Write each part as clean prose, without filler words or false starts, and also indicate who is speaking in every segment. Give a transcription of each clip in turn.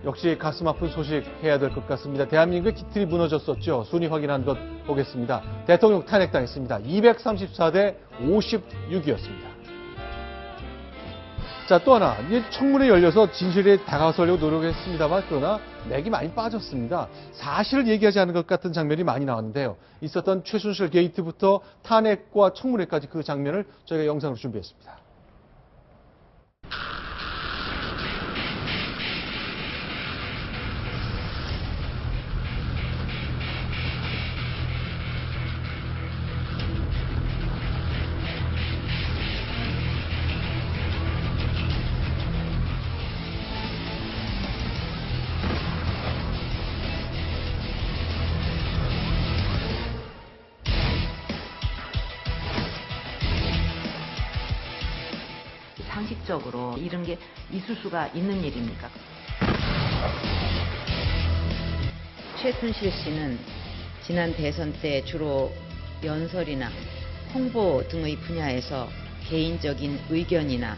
Speaker 1: 역시 가슴 아픈 소식 해야 될 것 같습니다. 대한민국의 기틀이 무너졌었죠. 순위 확인한 것 보겠습니다. 대통령 탄핵당했습니다. 234대 56이었습니다. 자, 또 하나, 이제 청문회 열려서 진실에 다가서려고 노력했습니다만 그러나 맥이 많이 빠졌습니다. 사실을 얘기하지 않은 것 같은 장면이 많이 나왔는데요. 있었던 최순실 게이트부터 탄핵과 청문회까지 그 장면을 저희가 영상으로 준비했습니다.
Speaker 2: 상식적으로 이런 게 있을 수가 있는 일입니까? 최순실 씨는 지난 대선 때 주로 연설이나 홍보 등의 분야에서 개인적인 의견이나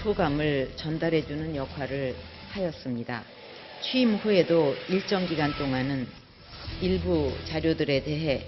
Speaker 2: 소감을 전달해주는 역할을 하였습니다. 취임 후에도 일정 기간 동안은 일부 자료들에 대해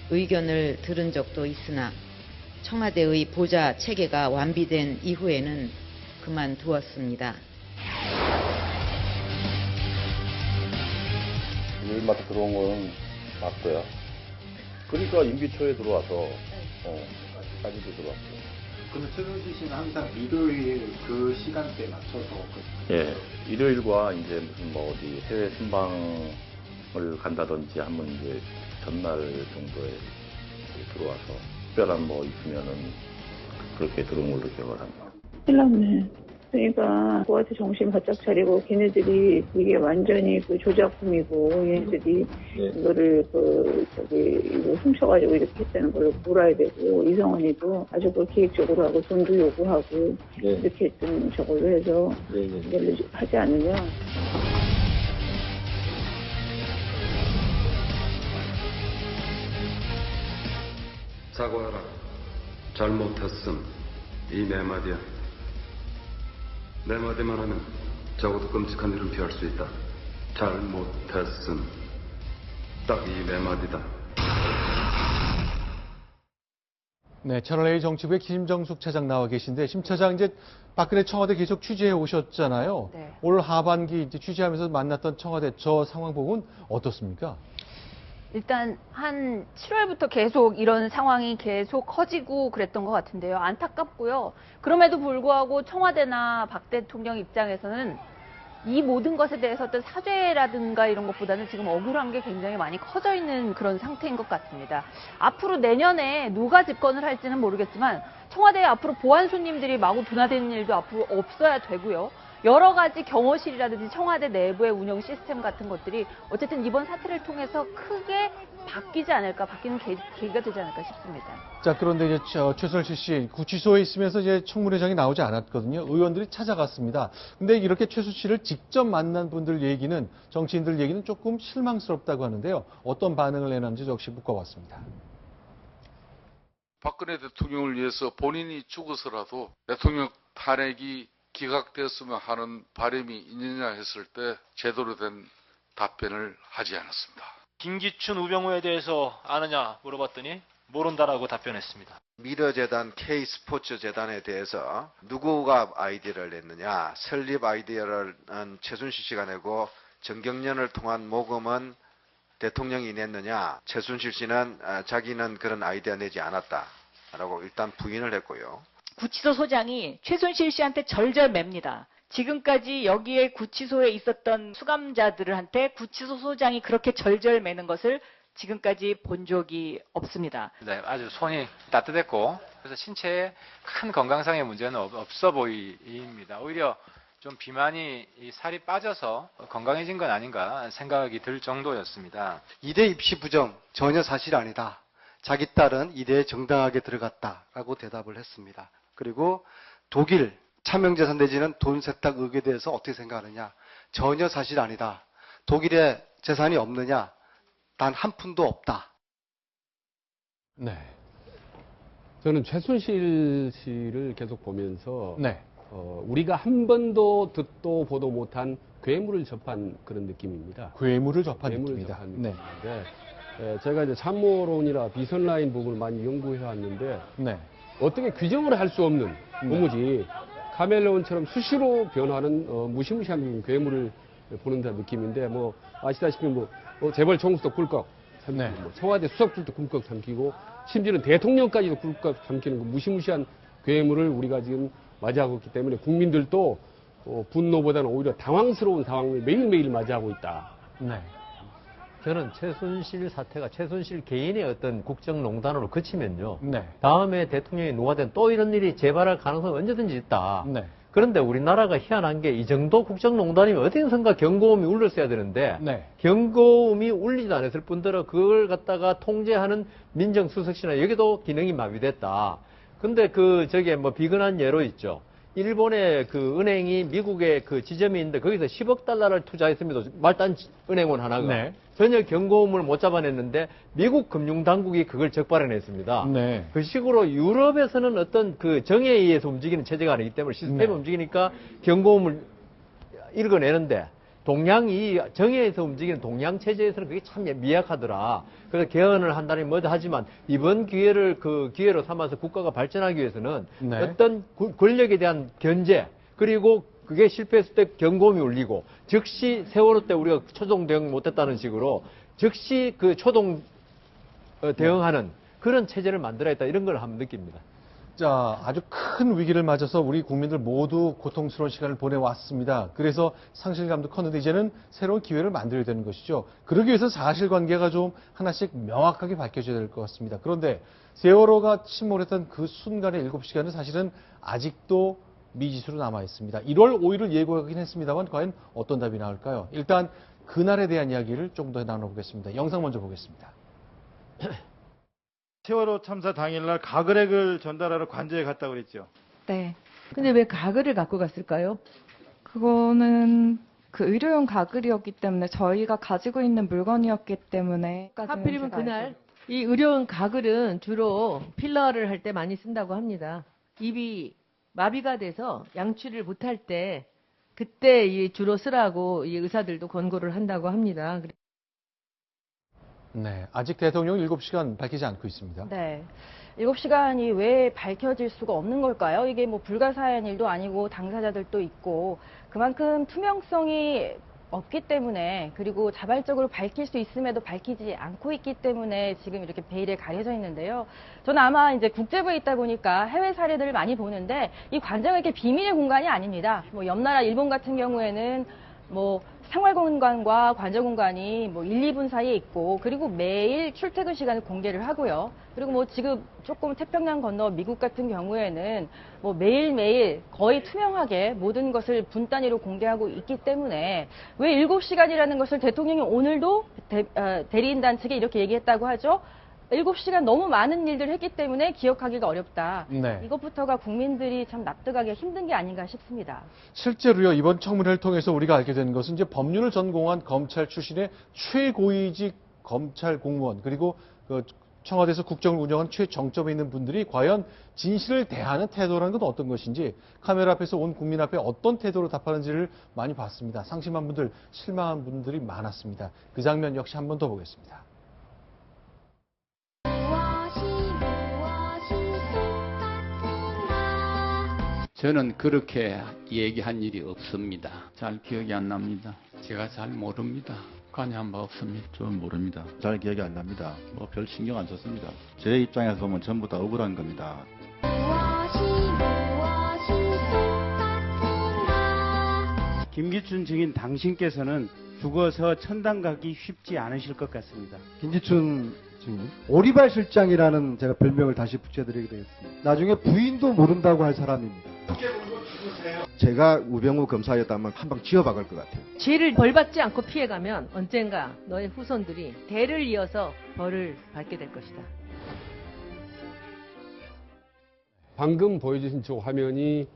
Speaker 2: 의견을 들은 적도 있으나 청와대의 보좌 체계가 완비된 이후에는 그만두었습니다.
Speaker 3: 일마다 들어온 거는 맞고요. 그러니까 임기초에 들어와서 사진도 들어왔고.
Speaker 4: 그럼 최순실 씨는 항상 일요일 그 시간대에 맞춰서
Speaker 3: 예, 일요일과 이제 무슨 뭐 어디 해외 순방을 간다든지 하면 이제 전날 정도에 들어와서 특별한 뭐 있으면은 그렇게 들어온 걸로 기억을 합니다.
Speaker 5: 큰일 났네. 그러니까 그한테 정신 바짝 차리고 걔네들이 이게 완전히 그 조작품이고 얘네들이 이거를 이거 훔쳐가지고 이렇게 했다는 걸 물어야 되고 이성원이도 아주 그 계획적으로 하고 돈도 요구하고 이렇게 했던 저걸로 해서 이걸 하지 않으면
Speaker 6: 사과하라. 잘못했음. 이 네 마디야. 네 마디만 하면 적어도 끔찍한 일은 피할 수 있다. 잘못했음. 딱 이 네 마디다.
Speaker 1: 네, 채널A 정치부의 김정숙 차장 나와 계신데, 심 차장 이제 박근혜 청와대 계속 취재해 오셨잖아요. 네. 올 하반기 이제 취재하면서 만났던 청와대 저 상황 보고는 어떻습니까?
Speaker 7: 일단 한 7월부터 계속 이런 상황이 계속 커지고 그랬던 것 같은데요. 안타깝고요. 그럼에도 불구하고 청와대나 박 대통령 입장에서는 이 모든 것에 대해서 어떤 사죄라든가 이런 것보다는 지금 억울한 게 굉장히 많이 커져 있는 그런 상태인 것 같습니다. 앞으로 내년에 누가 집권을 할지는 모르겠지만 청와대에 앞으로 보안 손님들이 마구 둔화되는 일도 앞으로 없어야 되고요. 여러 가지 경호실이라든지 청와대 내부의 운영 시스템 같은 것들이 어쨌든 이번 사태를 통해서 크게 바뀌지 않을까, 바뀌는 계기가 되지 않을까 싶습니다.
Speaker 1: 자, 그런데 이제 최순실 씨 구치소에 있으면서 이제 청문회장이 나오지 않았거든요. 의원들이 찾아갔습니다. 근데 이렇게 최순실 씨를 직접 만난 분들 얘기는, 정치인들 얘기는 조금 실망스럽다고 하는데요. 어떤 반응을 내놨는지 역시 묶어봤습니다.
Speaker 8: 박근혜 대통령을 위해서 본인이 죽어서라도 대통령 탄핵이 기각되었으면 하는 바람이 있느냐 했을 때 제대로 된 답변을 하지 않았습니다.
Speaker 9: 김기춘, 우병우에 대해서 아느냐 물어봤더니 모른다라고 답변했습니다.
Speaker 10: 미러재단, K스포츠재단에 대해서 누구가 아이디어를 냈느냐, 설립 아이디어를 최순실 씨가 내고 정경련을 통한 모금은 대통령이 냈느냐, 최순실 씨는 자기는 그런 아이디어 내지 않았다라고 일단 부인을 했고요.
Speaker 11: 구치소 소장이 최순실 씨한테 절절맵니다. 지금까지 여기에 구치소에 있었던 수감자들한테 구치소 소장이 그렇게 절절매는 것을 지금까지 본 적이 없습니다.
Speaker 12: 네, 아주 손이 따뜻했고 그래서 신체에 큰 건강상의 문제는 없어 보입니다. 오히려 좀 비만이 살이 빠져서 건강해진 건 아닌가 생각이 들 정도였습니다.
Speaker 13: 이대 입시 부정 전혀 사실 아니다. 자기 딸은 이대에 정당하게 들어갔다라고 대답을 했습니다. 그리고 독일 차명재산 내지는 돈 세탁 의혹에 대해서 어떻게 생각하느냐. 전혀 사실 아니다. 독일에 재산이 없느냐. 단 한 푼도 없다.
Speaker 14: 네. 저는 최순실 씨를 계속 보면서 우리가 한 번도 듣도 보도 못한 괴물을 접한 그런 느낌입니다.
Speaker 1: 괴물을 접한
Speaker 14: 괴물을
Speaker 1: 느낌이다.
Speaker 14: 접한
Speaker 1: 네.
Speaker 14: 느낌인데 제가 이제 참모론이나 비선라인 부분을 많이 연구해 왔는데
Speaker 1: 네.
Speaker 14: 어떻게 규정을 할 수 없는 도무지 카멜레온처럼 수시로 변하는 무시무시한 괴물을 보는 듯한 느낌인데 뭐 아시다시피 뭐 재벌 총수도 꿀꺽 삼키고 뭐 청와대 수석들도 꿀꺽 삼키고 심지어는 대통령까지도 꿀꺽 삼키는 그 무시무시한 괴물을 우리가 지금 맞이하고 있기 때문에 국민들도 분노보다는 오히려 당황스러운 상황을 매일매일 맞이하고 있다.
Speaker 1: 네.
Speaker 15: 저는 최순실 사태가 최순실 개인의 어떤 국정농단으로 그치면요.
Speaker 1: 네.
Speaker 15: 다음에 대통령이 누가 된 또 이런 일이 재발할 가능성이 언제든지 있다.
Speaker 1: 네.
Speaker 15: 그런데 우리나라가 희한한 게 이 정도 국정농단이면 어디선가 경고음이 울렸어야 되는데
Speaker 1: 네.
Speaker 15: 경고음이 울리지도 않았을 뿐더러 그걸 갖다가 통제하는 민정수석실이나 여기도 기능이 마비됐다. 근데 저게 뭐 비근한 예로 있죠. 일본의 그 은행이 미국의 그 지점이 있는데 거기서 10억 달러를 투자했습니다. 말단 은행원 하나가.
Speaker 1: 네.
Speaker 15: 전혀 경고음을 못 잡아냈는데 미국 금융당국이 그걸 적발해냈습니다.
Speaker 1: 네.
Speaker 15: 그 식으로 유럽에서는 어떤 그 정에 의해서 움직이는 체제가 아니기 때문에 시스템이
Speaker 1: 네.
Speaker 15: 움직이니까 경고음을 읽어내는데 동양이 정에서 움직이는 동양 체제에서는 그게 참 미약하더라. 그래서 개헌을 한다니 뭐도 하지만 이번 기회를 그 기회로 삼아서 국가가 발전하기 위해서는
Speaker 1: 네.
Speaker 15: 어떤 권력에 대한 견제 그리고 그게 실패했을 때 경고음이 울리고 즉시 세월호 때 우리가 초동 대응 못했다는 식으로 즉시 그 초동 대응하는 그런 체제를 만들어야겠다 이런 걸 한번 느낍니다.
Speaker 1: 자, 아주 큰 위기를 맞아서 우리 국민들 모두 고통스러운 시간을 보내왔습니다. 그래서 상실감도 컸는데 이제는 새로운 기회를 만들어야 되는 것이죠. 그러기 위해서 사실관계가 좀 하나씩 명확하게 밝혀져야 될 것 같습니다. 그런데 세월호가 침몰했던 그 순간의 7시간은 사실은 아직도 미지수로 남아있습니다. 1월 5일을 예고하긴 했습니다만 과연 어떤 답이 나올까요? 일단 그날에 대한 이야기를 조금 더 나눠보겠습니다. 영상 먼저 보겠습니다.
Speaker 16: 세월호 참사 당일날 가글액을 전달하러 관저에 갔다고 그랬죠.
Speaker 17: 네. 근데 왜 가글을 갖고 갔을까요? 그거는 그 의료용 가글이었기 때문에 저희가 가지고 있는 물건이었기 때문에
Speaker 18: 하필이면 그날 이 의료용 가글은 주로 필러를 할 때 많이 쓴다고 합니다. 입이 마비가 돼서 양치를 못할 때 그때 주로 쓰라고 이 의사들도 권고를 한다고 합니다.
Speaker 1: 네, 아직 대통령 7시간 밝히지 않고 있습니다.
Speaker 19: 네. 7시간이 왜 밝혀질 수가 없는 걸까요? 이게 뭐 불가사의한 일도 아니고 당사자들도 있고 그만큼 투명성이 없기 때문에 그리고 자발적으로 밝힐 수 있음에도 밝히지 않고 있기 때문에 지금 이렇게 베일에 가려져 있는데요. 저는 아마 이제 국제부에 있다 보니까 해외 사례들을 많이 보는데 이 관저가 이렇게 비밀의 공간이 아닙니다. 뭐 옆 나라 일본 같은 경우에는 뭐 생활공간과 관저공간이 뭐 1, 2분 사이에 있고 그리고 매일 출퇴근 시간을 공개를 하고요. 그리고 뭐 지금 조금 태평양 건너 미국 같은 경우에는 뭐 매일매일 거의 투명하게 모든 것을 분 단위로 공개하고 있기 때문에 왜 7시간이라는 것을 대통령이 오늘도 대리인단 측에 이렇게 얘기했다고 하죠. 7시간 너무 많은 일들을 했기 때문에 기억하기가 어렵다.
Speaker 1: 네.
Speaker 19: 이것부터가 국민들이 참 납득하기 힘든 게 아닌가 싶습니다.
Speaker 1: 실제로요, 이번 청문회를 통해서 우리가 알게 되는 것은 이제 법률을 전공한 검찰 출신의 최고위직 검찰 공무원, 그리고 그 청와대에서 국정을 운영한 최정점에 있는 분들이 과연 진실을 대하는 태도라는 건 어떤 것인지 카메라 앞에서 온 국민 앞에 어떤 태도로 답하는지를 많이 봤습니다. 상심한 분들, 실망한 분들이 많았습니다. 그 장면 역시 한 번 더 보겠습니다.
Speaker 20: 저는 그렇게 얘기한 일이 없습니다. 잘 기억이 안 납니다. 제가 잘 모릅니다. 관여한 바 없습니다.
Speaker 21: 저는 모릅니다. 잘 기억이 안 납니다. 뭐 별 신경 안 썼습니다. 제 입장에서 보면 전부 다 억울한 겁니다.
Speaker 22: 김기춘 증인 당신께서는 죽어서 천당 가기 쉽지 않으실 것 같습니다.
Speaker 13: 김기춘 증인 오리발 실장이라는 제가 별명을 다시 붙여드리게 되겠습니다. 나중에 부인도 모른다고 할 사람입니다.
Speaker 23: 제가 우병우 검사였다면 한 방 쥐어박을 것 같아요.
Speaker 18: 죄를 벌받지 않고 피해가면 언젠가 너의 후손들이 대를 이어서 벌을 받게 될 것이다.
Speaker 14: 방금 보여주신 저 화면이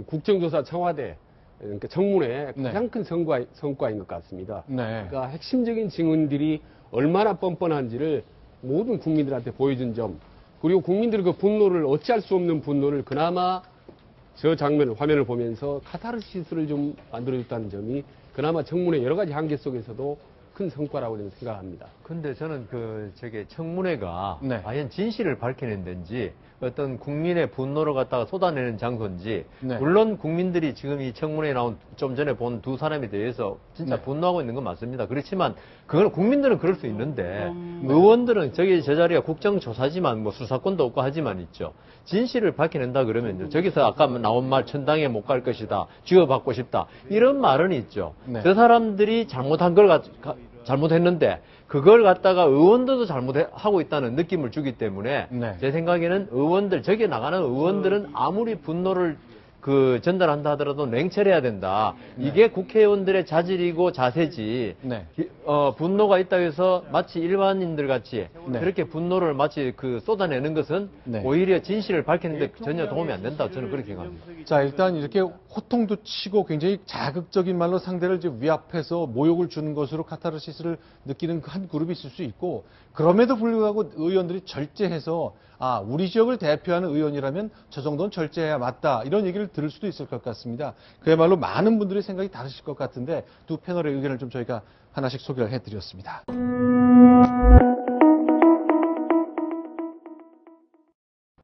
Speaker 14: 국정조사 청와대 그러니까 청문회 가장 큰 성과인 것 같습니다.
Speaker 1: 네.
Speaker 14: 그러니까 핵심적인 증언들이 얼마나 뻔뻔한지를 모든 국민들한테 보여준 점, 그리고 국민들의 그 분노를 어찌할 수 없는 분노를 그나마 저 장면을 화면을 보면서 카타르시스를 좀 만들어줬다는 점이 그나마 청문회 여러 가지 한계 속에서도 큰 성과라고 저는 생각합니다.
Speaker 15: 근데 저는 저게 청문회가
Speaker 1: 네.
Speaker 15: 과연 진실을 밝혀낸 데인지 어떤 국민의 분노를 갖다가 쏟아내는 장소인지
Speaker 1: 네.
Speaker 15: 물론 국민들이 지금 이 청문회에 나온 좀 전에 본 두 사람에 대해서 진짜
Speaker 1: 네.
Speaker 15: 분노하고 있는 건 맞습니다. 그렇지만 그걸 국민들은 그럴 수 있는데 의원들은 저기 저 자리가 국정조사지만 뭐 수사권도 없고 하지만 있죠. 진실을 밝혀낸다 그러면요. 저기서 아까 나온 말 천당에 못 갈 것이다. 쥐어받고 싶다. 이런 말은 있죠.
Speaker 1: 네.
Speaker 15: 저 사람들이 잘못한 걸 잘못했는데 그걸 갖다가 의원들도 잘못하고 있다는 느낌을 주기 때문에
Speaker 1: 네.
Speaker 15: 제 생각에는 의원들 저기 나가는 의원들은 아무리 분노를 전달한다 하더라도 냉철해야 된다. 이게 국회의원들의 자질이고 자세지.
Speaker 1: 네.
Speaker 15: 분노가 있다고 해서 마치 일반인들 같이
Speaker 1: 네.
Speaker 15: 그렇게 분노를 마치 쏟아내는 것은
Speaker 1: 네.
Speaker 15: 오히려 진실을 밝히는데 전혀 도움이 안 된다. 저는 그렇게 생각합니다.
Speaker 1: 자, 일단 이렇게 호통도 치고 굉장히 자극적인 말로 상대를 이제 위압해서 모욕을 주는 것으로 카타르시스를 느끼는 한 그룹이 있을 수 있고, 그럼에도 불구하고 의원들이 절제해서 우리 지역을 대표하는 의원이라면 저 정도는 절제해야 맞다, 이런 얘기를 들을 수도 있을 것 같습니다. 그야말로 많은 분들의 생각이 다르실 것 같은데 두 패널의 의견을 좀 저희가 하나씩 소개를 해드렸습니다.